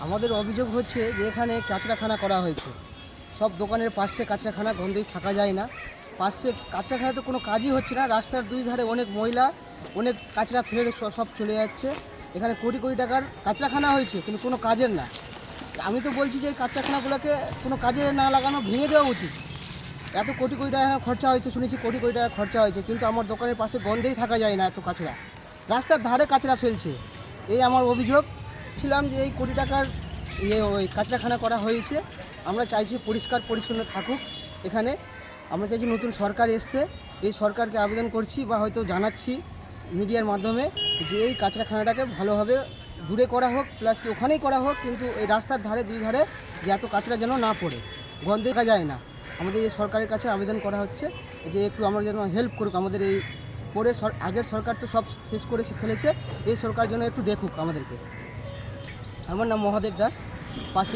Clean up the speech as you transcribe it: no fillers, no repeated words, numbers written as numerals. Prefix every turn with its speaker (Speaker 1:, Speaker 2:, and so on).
Speaker 1: আমাদের অভিযোগ হচ্ছে যে এখানে কাঁচরাখানা করা হয়েছে। সব দোকানের পাশে কাঁচরাখানা, গন্ধেই থাকা যায় না। পাশে কাঁচরাখানা তো কোনো কাজই হচ্ছে না। রাস্তার দুই ধারে অনেক ময়লা, অনেক কাঁচরা ফেলে সব চলে যাচ্ছে। এখানে কোটি কোটি টাকার কাঁচরাখানা হয়েছে, কিন্তু কোনো কাজের না। আমি তো বলছি যে এই কাঁচরাখানাগুলোকে কোনো কাজে না লাগানো, ভেঙে দেওয়া উচিত। এত কোটি কোটি টাকা খরচা হয়েছে, শুনেছি কোটি কোটি টাকা খরচা হয়েছে, কিন্তু আমার দোকানের পাশে গন্ধেই থাকা যায় না। এত কাঁচরা, রাস্তার ধারে কাঁচরা ফেলছে, এই আমার অভিযোগ। ছিলাম যে এই কোটি টাকার ওই কাঁচরাখানা করা হয়েছে। আমরা চাইছি পরিষ্কার পরিচ্ছন্ন থাকুক এখানে। আমরা চাইছি নতুন সরকার এসছে, এই সরকারকে আবেদন করছি বা হয়তো জানাচ্ছি মিডিয়ার মাধ্যমে যে এই কাঁচরাখানাটাকে ভালোভাবে দূরে করা হোক, প্লাস কি ওখানেই করা হোক, কিন্তু এই রাস্তার ধারে দুই ধারে যে এত কাঁচরা যেন না পড়ে, গন্ধে দেখা যায় না। আমাদের এই সরকারের কাছে আবেদন করা হচ্ছে যে একটু আমরা যেন হেল্প করুক আমাদের এই পরে। আগের সরকার তো সব শেষ করে ফেলেছে, এই সরকার যেন একটু দেখুক আমাদেরকে। আমার নাম মহাদেব দাস, পাশে